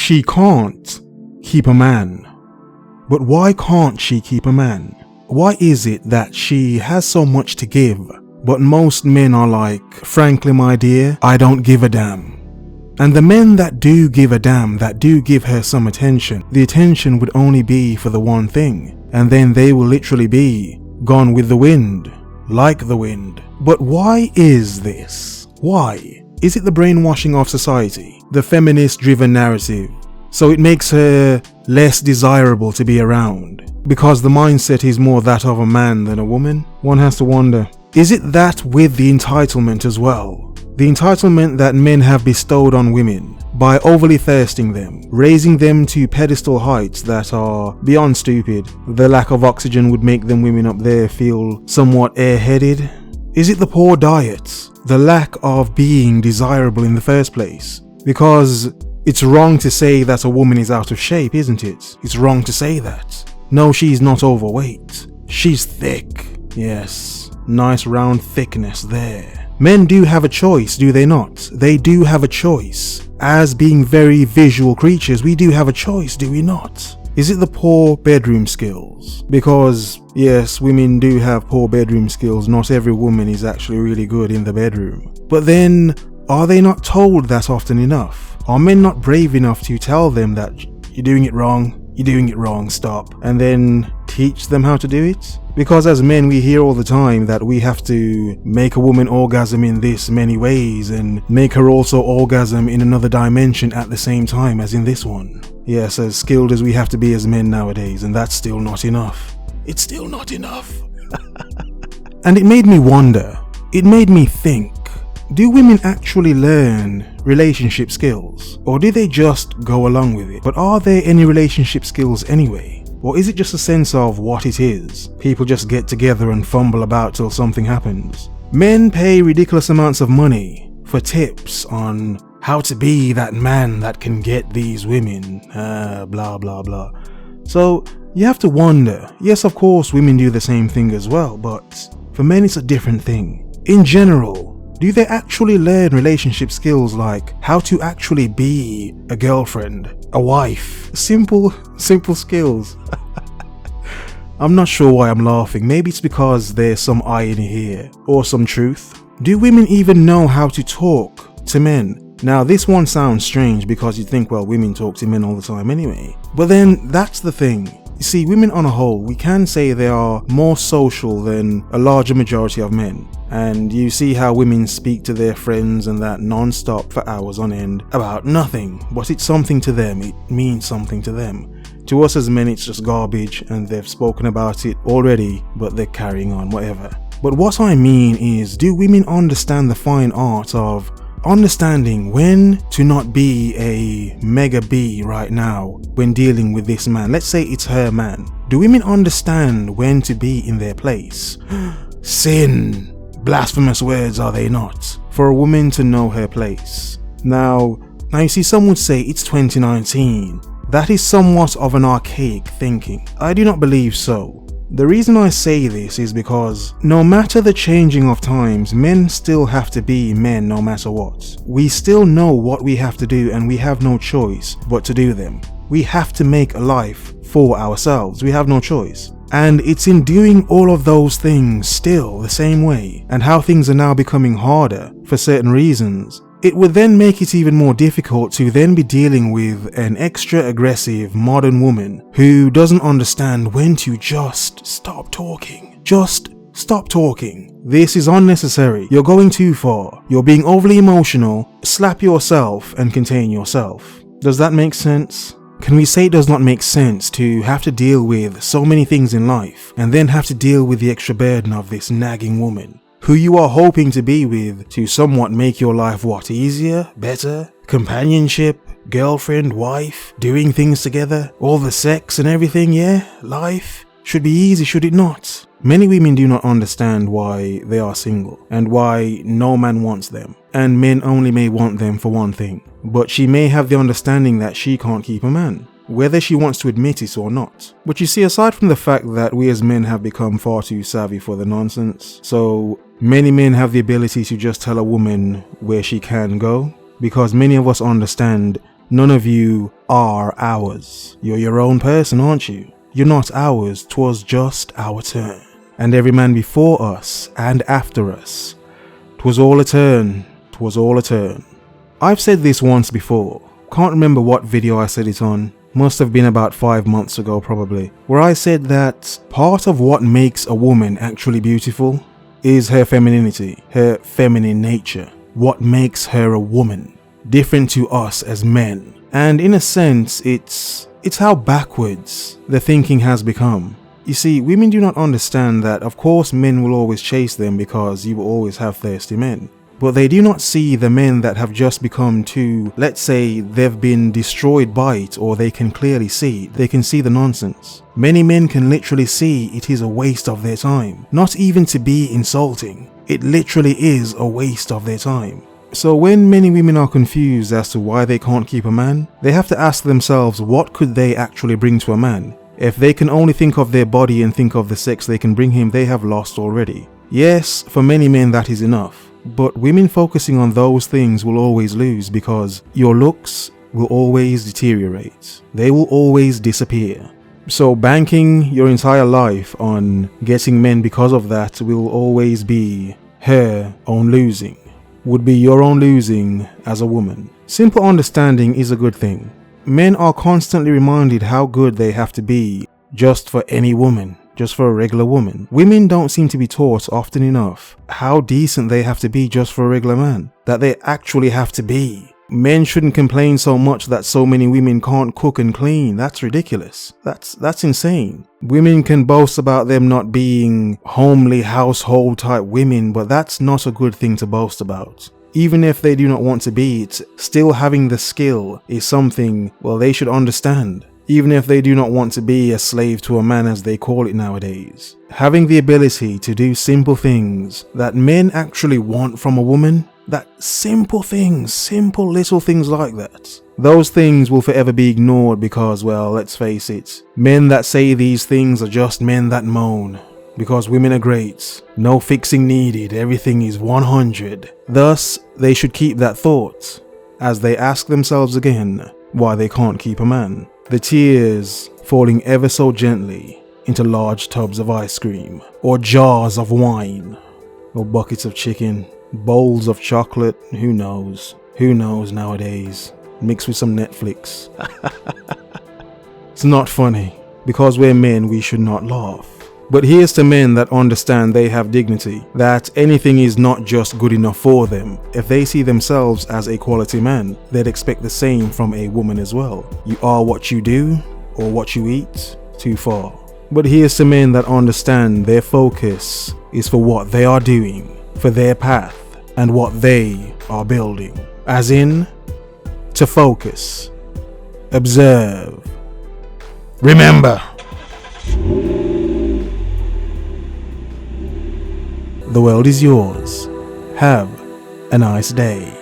she can't keep a man. But why can't she keep a man? Why is it that she has so much to give, but most men are like, frankly my dear, I don't give a damn. And the men that do give a damn, that do give her some attention, the attention would only be for the one thing, and then they will literally be gone with the wind, like the wind. But why is this? Why? Is it the brainwashing of society? The feminist-driven narrative? So it makes her less desirable to be around? Because the mindset is more that of a man than a woman? One has to wonder, is it that with the entitlement as well? The entitlement that men have bestowed on women by overly thirsting them, raising them to pedestal heights that are beyond stupid. The lack of oxygen would make them women up there feel somewhat airheaded. Is it the poor diet? The lack of being desirable in the first place? Because it's wrong to say that a woman is out of shape, isn't it? It's wrong to say that. No, she's not overweight. She's thick. Yes, nice round thickness there. Men do have a choice, do they not? They do have a choice. As being very visual creatures, we do have a choice, do we not? Is it the poor bedroom skills? Because, yes, women do have poor bedroom skills. Not every woman is actually really good in the bedroom. But then, are they not told that often enough? Are men not brave enough to tell them that you're doing it wrong, stop, and then teach them how to do it? Because as men, we hear all the time that we have to make a woman orgasm in this many ways and make her also orgasm in another dimension at the same time as in this one. Yes, as skilled as we have to be as men nowadays, and that's still not enough. It's still not enough. And it made me wonder, it made me think, do women actually learn relationship skills? Or do they just go along with it? But are there any relationship skills anyway? Or is it just a sense of what it is? People just get together and fumble about till something happens. Men pay ridiculous amounts of money for tips on how to be that man that can get these women, blah blah blah. So you have to wonder, yes, of course women do the same thing as well, but for men it's a different thing. In general, do they actually learn relationship skills like how to actually be a girlfriend, a wife? Simple skills. I'm not sure why I'm laughing. Maybe it's because there's some irony here, or some truth. Do women even know how to talk to men? Now this one sounds strange because you think, well, women talk to men all the time anyway. But then that's the thing. You see, women on a whole, we can say they are more social than a larger majority of men. And you see how women speak to their friends and that non-stop for hours on end about nothing, but it's something to them, it means something to them. To us as men, it's just garbage and they've spoken about it already, but they're carrying on, whatever. But what I mean is, do women understand the fine art of understanding when to not be a mega B right now when dealing with this man? Let's say it's her man. Do women understand when to be in their place? Sin. Blasphemous words, are they not? For a woman to know her place. Now you see, some would say it's 2019. That is somewhat of an archaic thinking. I do not believe so. The reason I say this is because no matter the changing of times, men still have to be men no matter what. We still know what we have to do and we have no choice but to do them. We have to make a life for ourselves. We have no choice. And it's in doing all of those things still the same way, and how things are now becoming harder for certain reasons, it would then make it even more difficult to then be dealing with an extra aggressive modern woman who doesn't understand when to just stop talking. Just stop talking. This is unnecessary. You're going too far. You're being overly emotional. Slap yourself and contain yourself. Does that make sense? Can we say it does not make sense to have to deal with so many things in life and then have to deal with the extra burden of this nagging woman who you are hoping to be with to somewhat make your life what, easier, better, companionship, girlfriend, wife, doing things together, all the sex and everything, yeah, life should be easy, should it not? Many women do not understand why they are single and why no man wants them, and men only may want them for one thing. But she may have the understanding that she can't keep a man, whether she wants to admit it or not. But you see, aside from the fact that we as men have become far too savvy for the nonsense, so many men have the ability to just tell a woman where she can go, because many of us understand None of you are ours. You're your own person, aren't you? You're not ours. 'Twas just our turn. And every man before us and after us. 'Twas all a turn. 'Twas all a turn. I've said this once before. Can't remember what video I said it on. Must have been about 5 months ago probably. Where I said that part of what makes a woman actually beautiful is her femininity, her feminine nature. What makes her a woman. Different to us as men. And in a sense, it's how backwards the thinking has become. You see, women do not understand that of course men will always chase them because you will always have thirsty men. But they do not see the men that have just become too, let's say they've been destroyed by it, or they can clearly see, they can see the nonsense. Many men can literally see it is a waste of their time. Not even to be insulting. It literally is a waste of their time. So when many women are confused as to why they can't keep a man, they have to ask themselves what could they actually bring to a man. If they can only think of their body and think of the sex they can bring him, they have lost already. Yes, for many men that is enough. But women focusing on those things will always lose because your looks will always deteriorate. They will always disappear. So banking your entire life on getting men because of that will always be her own losing. Would be your own losing as a woman. Simple understanding is a good thing. Men are constantly reminded how good they have to be just for any woman. Just for a regular woman. Women don't seem to be taught often enough how decent they have to be just for a regular man. That they actually have to be. Men shouldn't complain so much that so many women can't cook and clean. That's ridiculous. That's insane. Women can boast about them not being homely household type women, but that's not a good thing to boast about. Even if they do not want to be it, still having the skill is something, well, they should understand. Even if they do not want to be a slave to a man as they call it nowadays. Having the ability to do simple things that men actually want from a woman, that simple things, simple little things like that. Those things will forever be ignored because, well, let's face it, men that say these things are just men that moan. Because women are great, no fixing needed, everything is 100. Thus, they should keep that thought as they ask themselves again why they can't keep a man. The tears falling ever so gently into large tubs of ice cream, or jars of wine, or buckets of chicken, bowls of chocolate, who knows? Who knows nowadays? Mixed with some Netflix. It's not funny, because we're men we should not laugh. But here's to men that understand they have dignity, that anything is not just good enough for them. If they see themselves as a quality man, they'd expect the same from a woman as well. You are what you do, or what you eat, too far. But here's to men that understand their focus is for what they are doing, for their path, and what they are building. As in, to focus, observe, remember. The world is yours. Have a nice day.